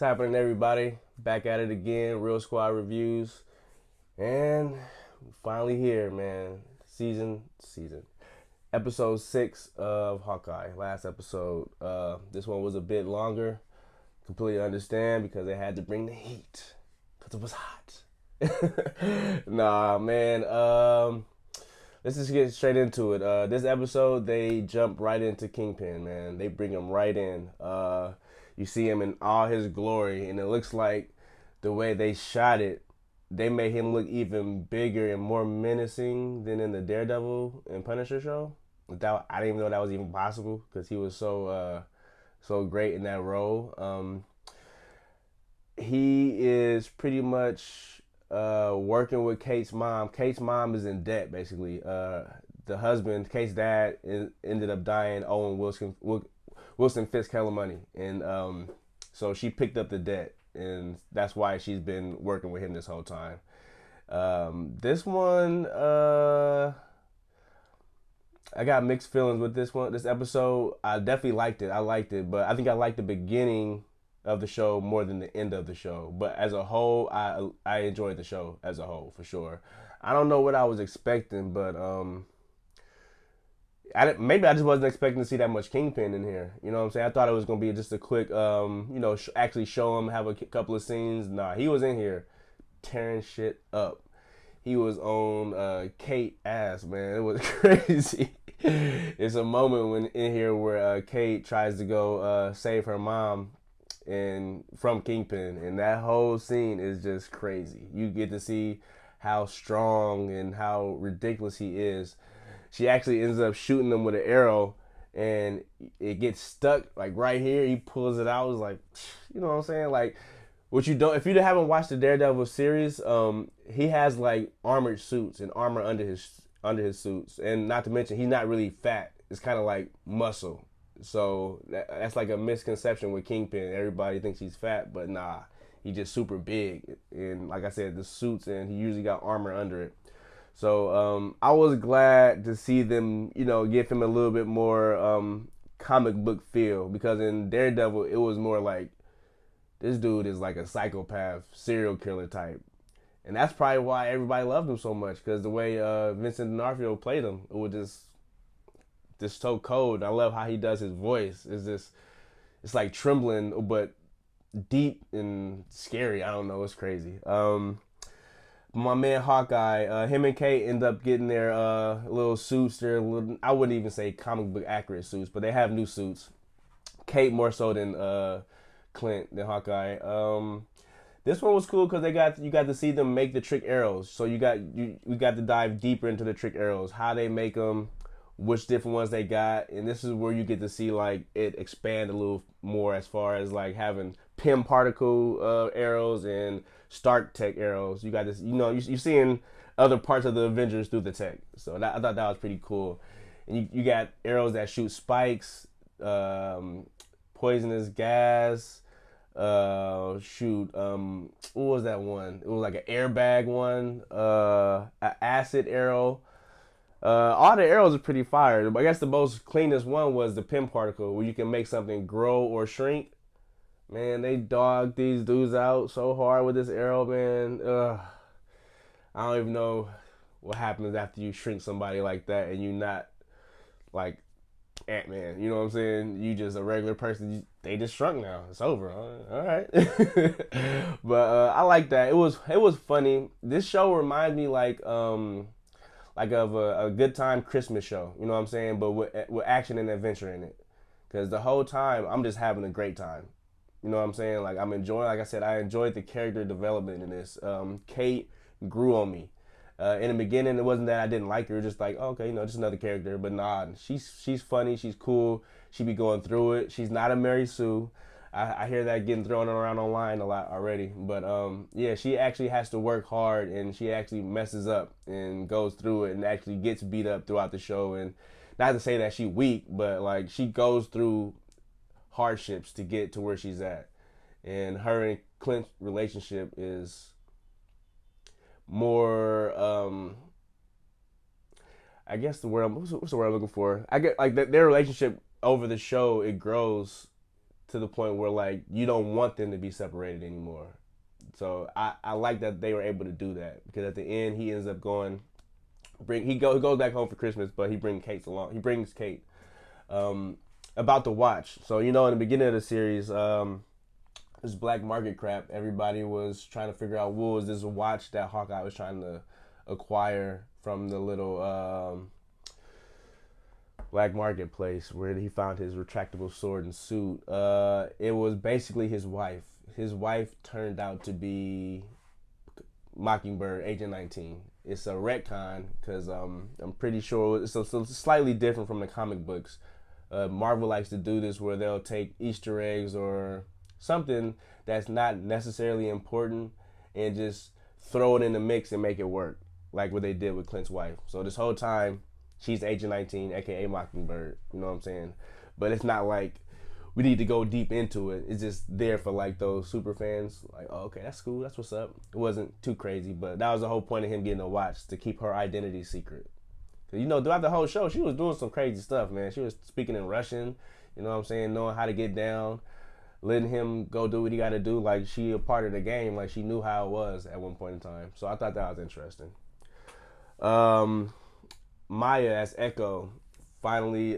What's happening, everybody? Back at it again, Real Squad reviews, and finally here, man. Season, episode 6 of Hawkeye. Last episode. This one was a bit longer. Completely understand because they had to bring the heat because it was hot. Nah, man. Let's just get straight into it. This episode, they jump right into Kingpin, man. They bring him right in. You see him in all his glory, and it looks like the way they shot it, they made him look even bigger and more menacing than in the Daredevil and Punisher show. I didn't even know that was even possible because he was so great in that role. He is pretty much working with Kate's mom. Kate's mom is in debt, basically. The husband, Kate's dad, ended up dying owing Wilson Fisk hella money, and so she picked up the debt, and that's why she's been working with him this whole time. This one, I got mixed feelings with this one. This episode, I definitely liked it. I liked it, but I think I liked the beginning of the show more than the end of the show. But as a whole, I enjoyed the show as a whole for sure. I don't know what I was expecting, but maybe I just wasn't expecting to see that much Kingpin in here. You know what I'm saying? I thought it was gonna be just a quick, actually show him, have a couple of scenes. Nah, he was in here tearing shit up. He was on Kate ass, man. It was crazy. It's a moment when in here where Kate tries to go save her mom and from Kingpin, and that whole scene is just crazy. You get to see how strong and how ridiculous he is. She actually ends up shooting him with an arrow, and it gets stuck like right here. He pulls it out. It's like, you know what I'm saying? Like, what you don't, if you haven't watched the Daredevil series, he has like armored suits and armor under his suits, and not to mention he's not really fat. It's kind of like muscle. So that's like a misconception with Kingpin. Everybody thinks he's fat, but nah, he's just super big. And like I said, the suits, and he usually got armor under it. So I was glad to see them, give him a little bit more comic book feel, because in Daredevil it was more like this dude is like a psychopath serial killer type, and that's probably why everybody loved him so much, because the way Vincent D'Onofrio played him, it was just so cold. I love how he does his voice. It's like trembling but deep and scary. I don't know, it's crazy. My man Hawkeye, him and Kate end up getting their little suits. I wouldn't even say comic book accurate suits, but they have new suits. Kate more so than than Hawkeye. This one was cool because you got to see them make the trick arrows. So we got to dive deeper into the trick arrows, how they make them, which different ones they got, and this is where you get to see like it expand a little more as far as like having Pym particle arrows and Stark tech arrows. You got this, you're seeing other parts of the Avengers through the tech. So I thought that was pretty cool. And you got arrows that shoot spikes, poisonous gas. What was that one? It was like an airbag one. An acid arrow. All the arrows are pretty fire. I guess the most cleanest one was the Pym particle, where you can make something grow or shrink. Man, they dogged these dudes out so hard with this arrow, man. I don't even know what happens after you shrink somebody like that and you not like Ant-Man. You know what I'm saying? You just a regular person. They just shrunk now. It's over. All right. But I like that. It was funny. This show reminds me like of a good time Christmas show. You know what I'm saying? But with action and adventure in it. Because the whole time I'm just having a great time. You know what I'm saying? Like I'm enjoying. Like I said, I enjoyed the character development in this. Kate grew on me. In the beginning, it wasn't that I didn't like her. It was just like, oh, okay, just another character. But nah, she's funny. She's cool. She be going through it. She's not a Mary Sue. I hear that getting thrown around online a lot already. But yeah, she actually has to work hard, and she actually messes up and goes through it and actually gets beat up throughout the show. And not to say that she weak, but like she goes through hardships to get to where she's at. And her and Clint's relationship is more I guess what's the word I'm looking for? I get like their relationship over the show, it grows to the point where like you don't want them to be separated anymore. So I like that they were able to do that because at the end he ends up going he goes back home for Christmas, but he brings Kate along. He brings Kate about the watch. So in the beginning of the series, this black market crap, everybody was trying to figure out what was this watch that Hawkeye was trying to acquire from the little black marketplace where he found his retractable sword and suit. It was basically his wife. His wife turned out to be Mockingbird, Agent 19. It's a retcon because I'm pretty sure it's slightly different from the comic books. Marvel likes to do this where they'll take Easter eggs or something that's not necessarily important and just throw it in the mix and make it work, like what they did with Clint's wife. So this whole time, she's Agent 19, aka Mockingbird. You know what I'm saying? But it's not like we need to go deep into it. It's just there for like those super fans. Like, oh, okay, that's cool. That's what's up. It wasn't too crazy, but that was the whole point of him getting a watch, to keep her identity secret. Throughout the whole show, she was doing some crazy stuff, man. She was speaking in Russian, you know what I'm saying, knowing how to get down, letting him go do what he got to do. Like, she a part of the game. Like, she knew how it was at one point in time. So I thought that was interesting. Maya as Echo finally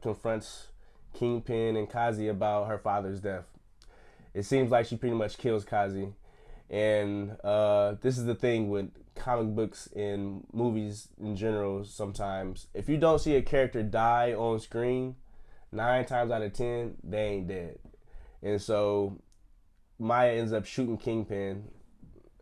confronts Kingpin and Kazi about her father's death. It seems like she pretty much kills Kazi. And this is the thing with comic books and movies in general sometimes. If you don't see a character die on screen, 9 times out of 10, they ain't dead. And so Maya ends up shooting Kingpin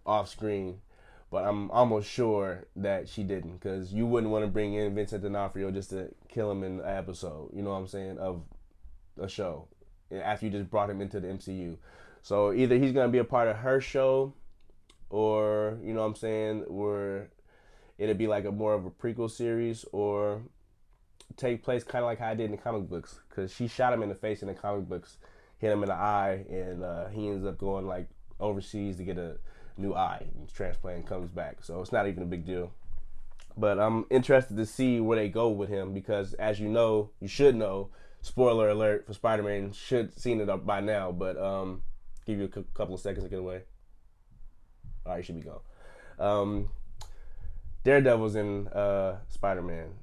off screen. But I'm almost sure that she didn't, because you wouldn't want to bring in Vincent D'Onofrio just to kill him in an episode, you know what I'm saying, of a show, after you just brought him into the MCU. So either he's going to be a part of her show, or, you know what I'm saying, or it'll be like a more of a prequel series, or take place kind of like how I did in the comic books, because she shot him in the face in the comic books, hit him in the eye, and he ends up going like overseas to get a new eye, transplant, comes back. So it's not even a big deal. But I'm interested to see where they go with him, because as you should know, spoiler alert for Spider-Man, should seen it up by now, but give you a couple of seconds to get away. All right, you should be gone. Daredevil's in Spider-Man,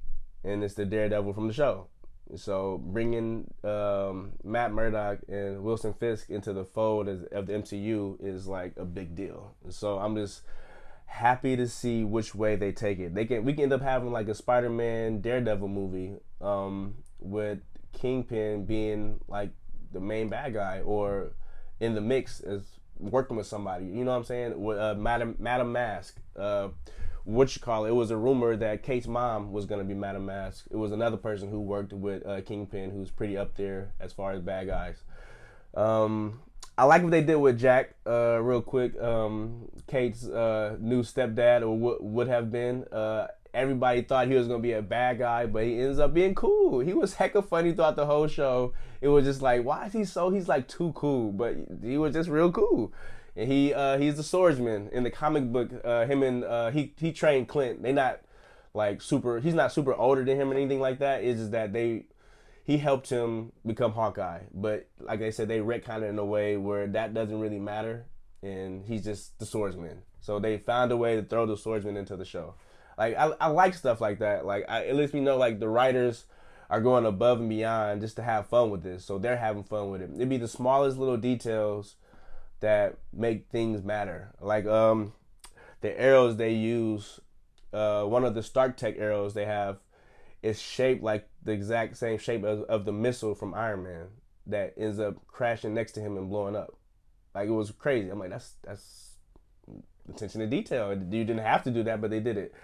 and it's the Daredevil from the show. So bringing Matt Murdock and Wilson Fisk into the fold of the MCU is like a big deal. So I'm just happy to see which way they take it. We can end up having like a Spider-Man Daredevil movie with Kingpin being like the main bad guy, or in the mix as working with somebody. You know what I'm saying? With Madam Mask. It was a rumor that Kate's mom was going to be Madam Mask. It was another person who worked with Kingpin, who's pretty up there as far as bad guys. I like what they did with Jack, real quick. Kate's new stepdad, or would have been. Everybody thought he was going to be a bad guy, but he ends up being cool. He was hecka funny throughout the whole show. It was just like, why is he's like too cool? But he was just real cool. And he's the swordsman in the comic book. He trained Clint. They not like super. He's not super older than him or anything like that. It's just that he helped him become Hawkeye. But like I said, they retconned it in a way where that doesn't really matter, and he's just the swordsman. So they found a way to throw the swordsman into the show. Like I like stuff like that. Like it lets me know like the writers are going above and beyond just to have fun with this. So they're having fun with it. It'd be the smallest little details that make things matter. Like the arrows they use, one of the Stark Tech arrows they have is shaped like the exact same shape of the missile from Iron Man that ends up crashing next to him and blowing up. Like, it was crazy. I'm like, that's attention to detail. You didn't have to do that, but they did it.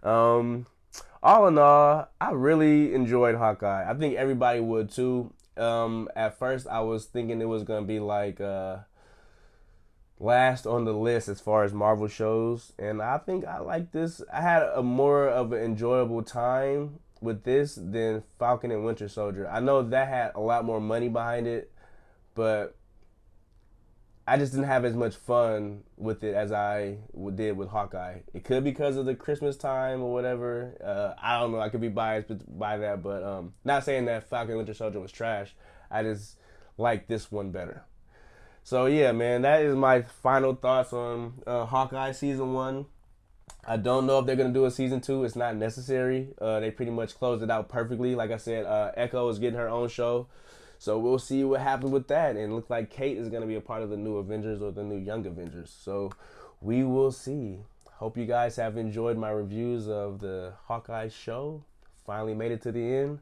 All in all, I really enjoyed Hawkeye. I think everybody would too. At first I was thinking it was gonna be like last on the list as far as Marvel shows, and I think I like this. I had a more of an enjoyable time with this than Falcon and Winter Soldier. I know that had a lot more money behind it, but I just didn't have as much fun with it as I did with Hawkeye. It could be because of the Christmas time or whatever. I don't know. I could be biased by that, but not saying that Falcon and Winter Soldier was trash. I just like this one better. So yeah, man, that is my final thoughts on Hawkeye season 1. I don't know if they're gonna do a season 2. It's not necessary. They pretty much closed it out perfectly. Like I said, Echo is getting her own show, so we'll see what happens with that. And it looks like Kate is gonna be a part of the new Avengers or the new Young Avengers. So we will see. Hope you guys have enjoyed my reviews of the Hawkeye show. Finally made it to the end.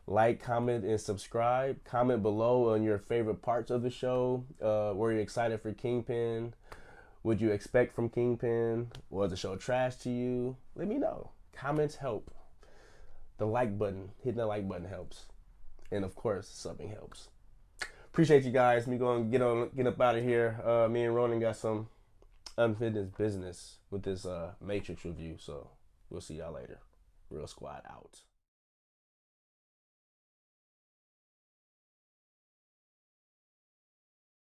Like, comment, and subscribe. Comment below on your favorite parts of the show. Were you excited for Kingpin? Would you expect from Kingpin? Was the show trash to you? Let me know. Comments help. The like button, hitting the like button helps. And of course, subbing helps. Appreciate you guys. Me going to get up out of here. Me and Ronan got some unfinished business with this Matrix review. So we'll see y'all later. Reel Squad out.